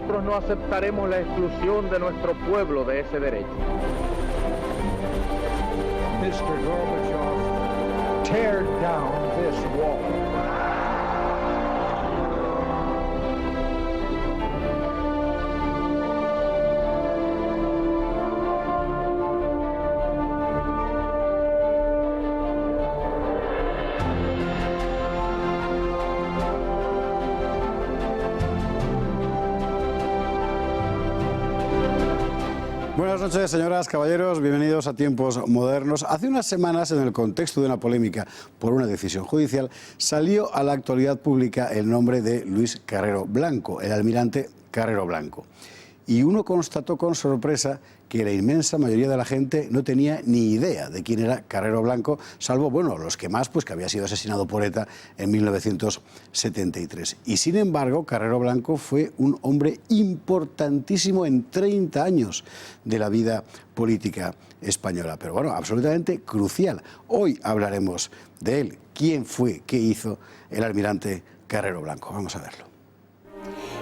nosotros no aceptaremos la exclusión de nuestro pueblo de ese derecho. Mr. Gorbachev, tear down this wall. Buenas noches, señoras, caballeros, bienvenidos a Tiempos Modernos. Hace unas semanas, en el contexto de una polémica por una decisión judicial, salió a la actualidad pública el nombre de Luis Carrero Blanco, el almirante Carrero Blanco. Y uno constató con sorpresa que la inmensa mayoría de la gente no tenía ni idea de quién era Carrero Blanco, salvo, bueno, los que más, pues que había sido asesinado por ETA en 1973. Y sin embargo, Carrero Blanco fue un hombre importantísimo en 30 años de la vida política española, pero bueno, absolutamente crucial. Hoy hablaremos de él, quién fue, qué hizo el almirante Carrero Blanco. Vamos a verlo.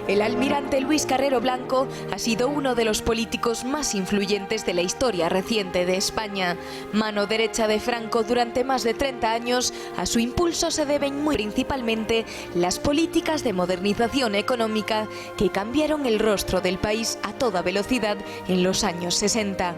El almirante Luis Carrero Blanco ha sido uno de los políticos más influyentes de la historia reciente de España. Mano derecha de Franco durante más de 30 años, a su impulso se deben muy principalmente las políticas de modernización económica que cambiaron el rostro del país a toda velocidad en los años 60.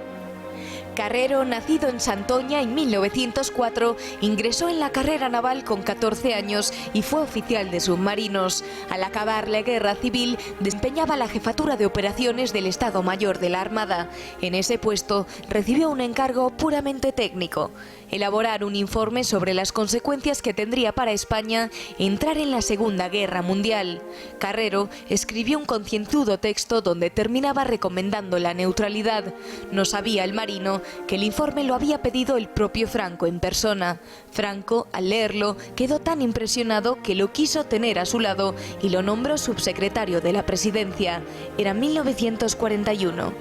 Carrero, nacido en Santoña en 1904, ingresó en la carrera naval con 14 años y fue oficial de submarinos. Al acabar la Guerra Civil, desempeñaba la jefatura de operaciones del Estado Mayor de la Armada. En ese puesto recibió un encargo puramente técnico: elaborar un informe sobre las consecuencias que tendría para España entrar en la Segunda Guerra Mundial. Carrero escribió un concienzudo texto donde terminaba recomendando la neutralidad. No sabía el marino que el informe lo había pedido el propio Franco en persona. Franco, al leerlo, quedó tan impresionado que lo quiso tener a su lado y lo nombró subsecretario de la Presidencia. Era 1941.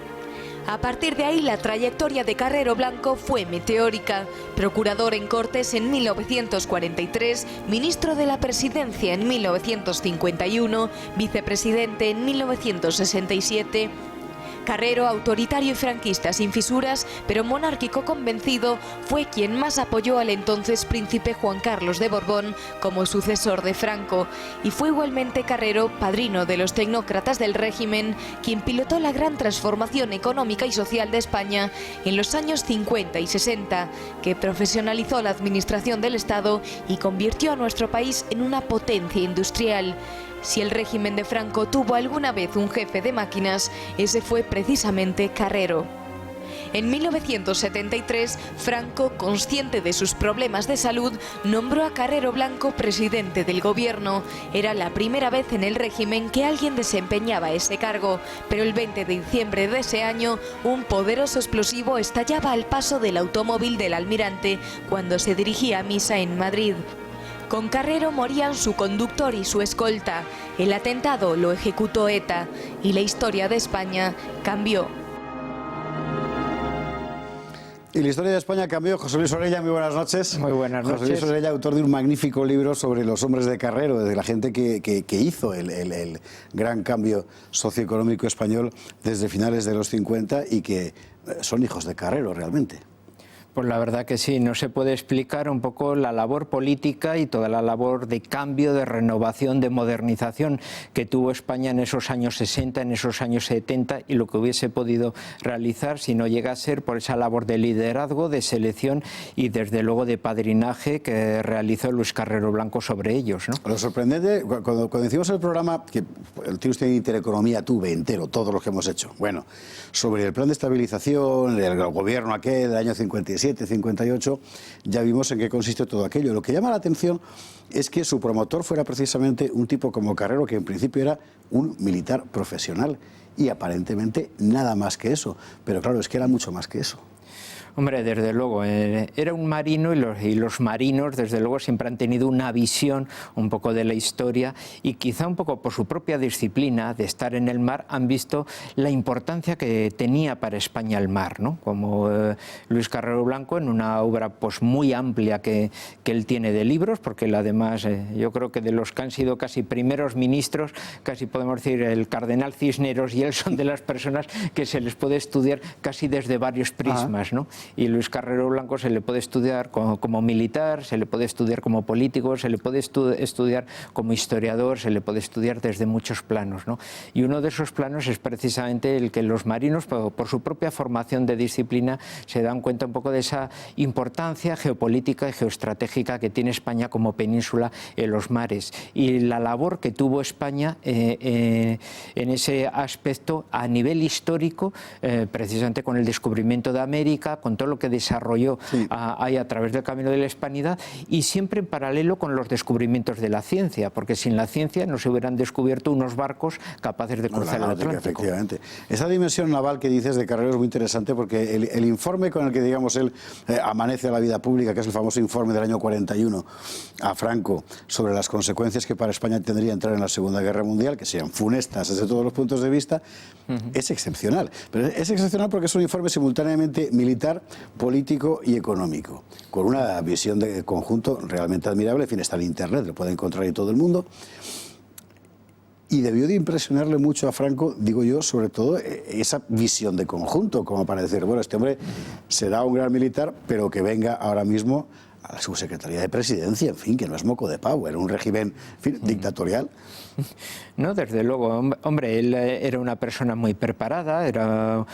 A partir de ahí, la trayectoria de Carrero Blanco fue meteórica. Procurador en Cortes en 1943, ministro de la Presidencia en 1951, vicepresidente en 1967... Carrero, autoritario y franquista sin fisuras, pero monárquico convencido, fue quien más apoyó al entonces príncipe Juan Carlos de Borbón como sucesor de Franco, y fue igualmente Carrero, padrino de los tecnócratas del régimen, quien pilotó la gran transformación económica y social de España en los años 50 y 60, que profesionalizó la administración del Estado y convirtió a nuestro país en una potencia industrial. Si el régimen de Franco tuvo alguna vez un jefe de máquinas, ese fue precisamente Carrero. En 1973, Franco, consciente de sus problemas de salud, nombró a Carrero Blanco presidente del gobierno. Era la primera vez en el régimen que alguien desempeñaba ese cargo, pero el 20 de diciembre de ese año, un poderoso explosivo estallaba al paso del automóvil del almirante cuando se dirigía a misa en Madrid. Con Carrero morían su conductor y su escolta. El atentado lo ejecutó ETA y la historia de España cambió. Y la historia de España cambió. José Luis Orella, muy buenas noches. Muy buenas noches. José Luis Orella, autor de un magnífico libro sobre los hombres de Carrero, de la gente que hizo el gran cambio socioeconómico español desde finales de los 50 y que son hijos de Carrero realmente. Pues la verdad que sí, no se puede explicar un poco la labor política y toda la labor de cambio, de renovación, de modernización que tuvo España en esos años 60, en esos años 70 y lo que hubiese podido realizar si no llega a ser por esa labor de liderazgo, de selección y desde luego de padrinaje que realizó Luis Carrero Blanco sobre ellos, ¿no? Lo sorprendente, cuando hicimos el programa, que tiene usted Intereconomía tuve entero, todos los que hemos hecho, bueno, sobre el plan de estabilización, el gobierno aquel del año 57, 58, ya vimos en qué consiste todo aquello. Lo que llama la atención es que su promotor fuera precisamente un tipo como Carrero, que en principio era un militar profesional y aparentemente nada más que eso. Pero claro, es que era mucho más que eso. Hombre, desde luego, era un marino y los marinos, desde luego, siempre han tenido una visión un poco de la historia y quizá un poco por su propia disciplina de estar en el mar han visto la importancia que tenía para España el mar, ¿no? Como Luis Carrero Blanco, en una obra pues muy amplia que él tiene de libros, porque él, además, yo creo que de los que han sido casi primeros ministros, casi podemos decir el cardenal Cisneros y él son de las personas que se les puede estudiar casi desde varios prismas, ¿no? Y Luis Carrero Blanco se le puede estudiar como militar, se le puede estudiar como político, se le puede estudiar como historiador, se le puede estudiar desde muchos planos, ¿no? Y uno de esos planos es precisamente el que los marinos, por su propia formación de disciplina, se dan cuenta un poco de esa importancia geopolítica y geoestratégica que tiene España como península en los mares y la labor que tuvo España en ese aspecto a nivel histórico, precisamente con el descubrimiento de América, con todo lo que desarrolló ahí a través del camino de la hispanidad y siempre en paralelo con los descubrimientos de la ciencia, porque sin la ciencia no se hubieran descubierto unos barcos capaces de cruzar el Atlántico. Efectivamente. Esa dimensión naval que dices de Carrero es muy interesante porque el informe con el que, digamos, él amanece a la vida pública, que es el famoso informe del año 41 a Franco sobre las consecuencias que para España tendría entrar en la Segunda Guerra Mundial, que sean funestas desde todos los puntos de vista, es excepcional. Pero es excepcional porque es un informe simultáneamente militar, político y económico, con una visión de conjunto realmente admirable. En fin, está en Internet, lo puede encontrar ahí todo el mundo. Y debió de impresionarle mucho a Franco, digo yo, sobre todo esa visión de conjunto, como para decir, bueno, este hombre será un gran militar, pero que venga ahora mismo a la subsecretaría de Presidencia, en fin, que no es moco de pavo, era un régimen, en fin, dictatorial. No, desde luego, hombre, él era una persona muy preparada, era,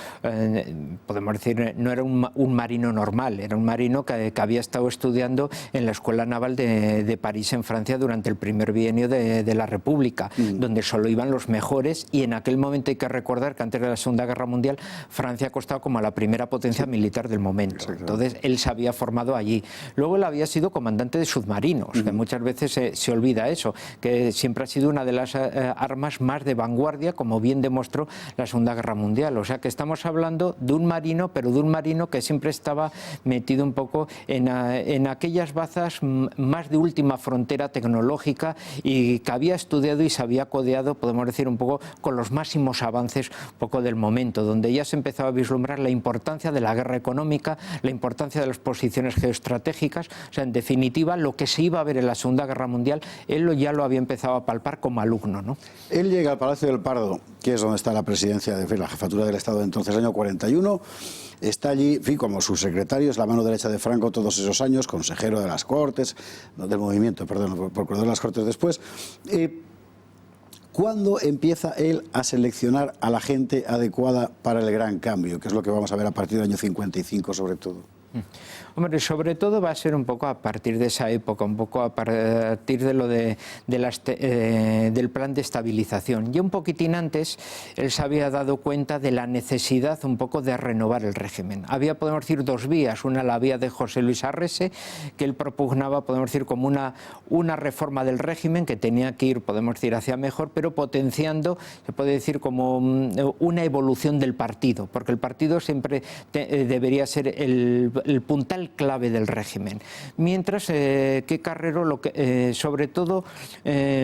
podemos decir, no era un marino normal, era un marino que había estado estudiando en la Escuela Naval de París, en Francia, durante el primer bienio de la República, donde solo iban los mejores, y en aquel momento hay que recordar que antes de la Segunda Guerra Mundial Francia costaba como la primera potencia militar del momento. Entonces él se había formado allí. Luego él había sido comandante de submarinos, que muchas veces se olvida eso, que siempre ha sido una de las armas más de vanguardia, como bien demostró la Segunda Guerra Mundial. O sea que estamos hablando de un marino, pero de un marino que siempre estaba metido un poco en aquellas bazas más de última frontera tecnológica y que había estudiado y se había codeado, podemos decir, un poco con los máximos avances un poco del momento, donde ya se empezaba a vislumbrar la importancia de la guerra económica, la importancia de las posiciones geoestratégicas. O sea, en definitiva, lo que se iba a ver en la Segunda Guerra Mundial, él ya lo había empezado a palpar como alumno, ¿no? Él llega al Palacio del Pardo, que es donde está la presidencia, la jefatura del Estado de entonces, año 41. Está allí, en fin, como subsecretario, es la mano derecha de Franco todos esos años, consejero de las Cortes, del movimiento, perdón, procurador de las Cortes después. ¿Cuándo empieza él a seleccionar a la gente adecuada para el gran cambio? Que es lo que vamos a ver a partir del año 55 sobre todo. Hombre, sobre todo va a ser un poco a partir de esa época, un poco a partir de lo del plan de estabilización. Ya un poquitín antes, él se había dado cuenta de la necesidad un poco de renovar el régimen. Había, podemos decir, dos vías. Una, la vía de José Luis Arrese, que él propugnaba, podemos decir, como una reforma del régimen que tenía que ir, podemos decir, hacia mejor, pero potenciando, se puede decir, como una evolución del partido, porque el partido siempre debería ser el puntal clave del régimen. Mientras que Carrero, sobre todo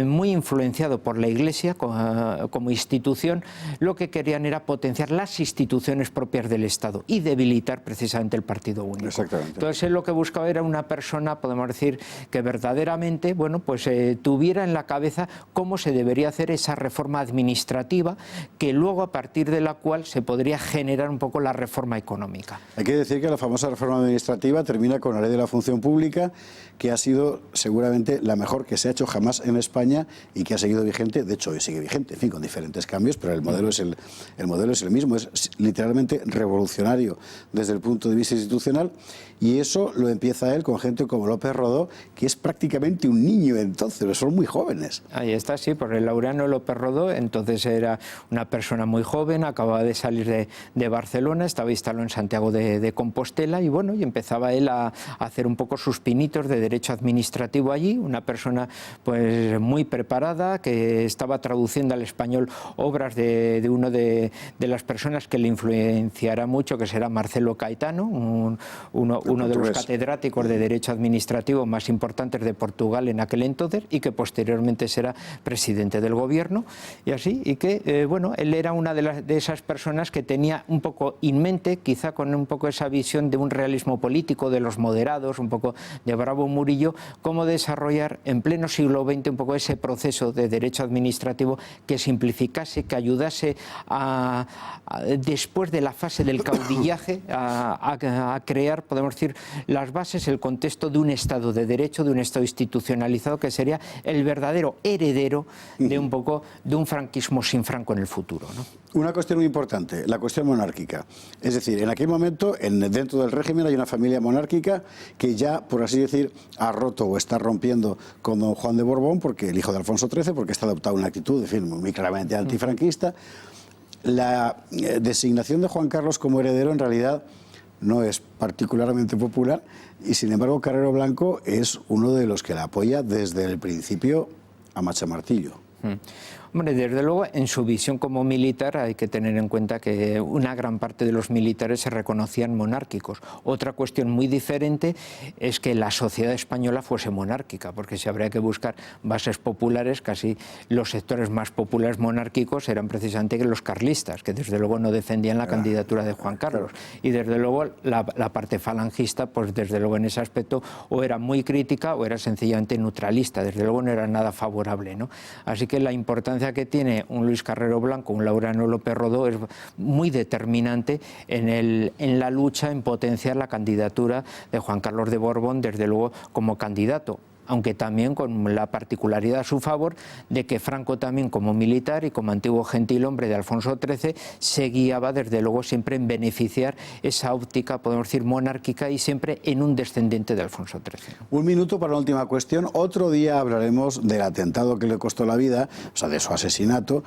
muy influenciado por la Iglesia como institución, lo que querían era potenciar las instituciones propias del Estado y debilitar precisamente el partido único. Exactamente. Entonces él lo que buscaba era una persona, podemos decir, que verdaderamente, bueno, pues tuviera en la cabeza cómo se debería hacer esa reforma administrativa, que luego a partir de la cual se podría generar un poco la reforma económica. Hay que decir que la famosa reforma administrativa termina con la ley de la función pública, que ha sido seguramente la mejor que se ha hecho jamás en España y que ha seguido vigente. De hecho, hoy sigue vigente, en fin, con diferentes cambios, pero el modelo es el mismo. Es literalmente revolucionario desde el punto de vista institucional, y eso lo empieza él con gente como López Rodó, que es prácticamente un niño entonces, son muy jóvenes. Ahí está, sí, porque Laureano López Rodó entonces era una persona muy joven, acababa de salir de Barcelona, estaba instalado en Santiago de Compostela y bueno, bueno, y empezaba él a hacer un poco sus pinitos de derecho administrativo allí, una persona pues muy preparada, que estaba traduciendo al español obras de uno de las personas que le influenciará mucho, que será Marcelo Caetano, uno de los catedráticos de derecho administrativo más importantes de Portugal en aquel entonces, y que posteriormente será presidente del gobierno, y así, y que bueno, él era una de esas personas que tenía un poco en mente, quizá con un poco esa visión de un realismo político, de los moderados, un poco de Bravo Murillo, cómo desarrollar en pleno siglo XX un poco ese proceso de derecho administrativo que simplificase, que ayudase después de la fase del caudillaje a crear, podemos decir, las bases, el contexto de un Estado de Derecho, de un Estado institucionalizado, que sería el verdadero heredero de un poco de un franquismo sin Franco en el futuro, ¿no? Una cuestión muy importante, la cuestión monárquica. Es decir, en aquel momento, dentro del régimen hay una familia monárquica que ya, por así decir, ha roto o está rompiendo con don Juan de Borbón, porque el hijo de Alfonso XIII, porque está adoptado una actitud, en fin, muy claramente antifranquista. La designación de Juan Carlos como heredero en realidad no es particularmente popular y, sin embargo, Carrero Blanco es uno de los que la apoya desde el principio a machamartillo. Hombre, desde luego, en su visión como militar hay que tener en cuenta que una gran parte de los militares se reconocían monárquicos. Otra cuestión muy diferente es que la sociedad española fuese monárquica, porque si habría que buscar bases populares, casi los sectores más populares monárquicos eran precisamente los carlistas, que desde luego no defendían la candidatura de Juan Carlos. Y desde luego la parte falangista, pues desde luego en ese aspecto o era muy crítica o era sencillamente neutralista, desde luego no era nada favorable, ¿no? Así que la importancia que tiene un Luis Carrero Blanco, un Laureano López Rodó, es muy determinante en la lucha en potenciar la candidatura de Juan Carlos de Borbón, desde luego como candidato, aunque también con la particularidad a su favor de que Franco también como militar y como antiguo gentilhombre de Alfonso XIII se guiaba desde luego siempre en beneficiar esa óptica, podemos decir, monárquica y siempre en un descendiente de Alfonso XIII. Un minuto para la última cuestión. Otro día hablaremos del atentado que le costó la vida, o sea, de su asesinato,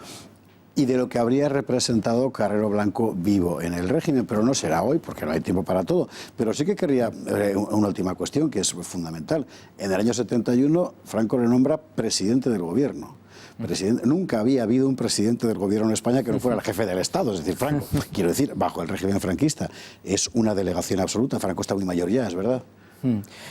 y de lo que habría representado Carrero Blanco vivo en el régimen, pero no será hoy porque no hay tiempo para todo. Pero sí que querría una última cuestión que es fundamental. En el año 71 Franco le nombra presidente del gobierno. Nunca había habido un presidente del gobierno en España que no fuera el jefe del Estado, es decir, Franco. Quiero decir, bajo el régimen franquista es una delegación absoluta. Franco está muy mayor ya, es verdad.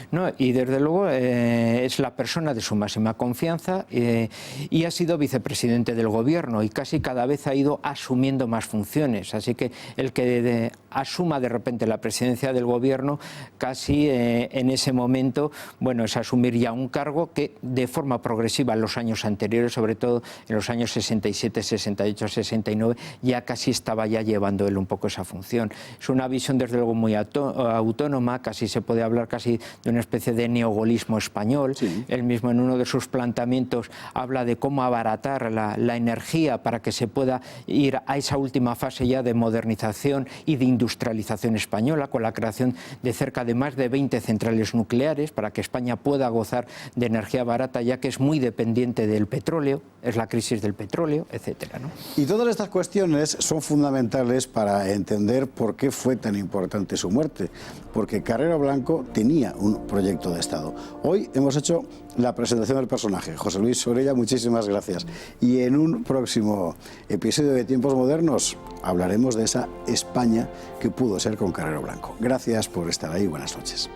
No, y desde luego es la persona de su máxima confianza y ha sido vicepresidente del gobierno y casi cada vez ha ido asumiendo más funciones. Así que el que asuma de repente la presidencia del gobierno casi en ese momento, bueno, es asumir ya un cargo que de forma progresiva en los años anteriores, sobre todo en los años 67, 68, 69, ya casi estaba ya llevando él un poco esa función. Es una visión desde luego muy autónoma, casi se puede hablar casi de una especie de neogolismo español. Sí. Él mismo en uno de sus planteamientos habla de cómo abaratar la energía para que se pueda ir a esa última fase ya de modernización y de industrialización española, con la creación de cerca de más de 20 centrales nucleares para que España pueda gozar de energía barata, ya que es muy dependiente del petróleo, es la crisis del petróleo, etcétera, ¿no? Y todas estas cuestiones son fundamentales para entender por qué fue tan importante su muerte, porque Carrero Blanco tenía un proyecto de Estado. Hoy hemos hecho la presentación del personaje. José Luis Orella, muchísimas gracias. Y en un próximo episodio de Tiempos Modernos hablaremos de esa España que pudo ser con Carrero Blanco. Gracias por estar ahí. Buenas noches.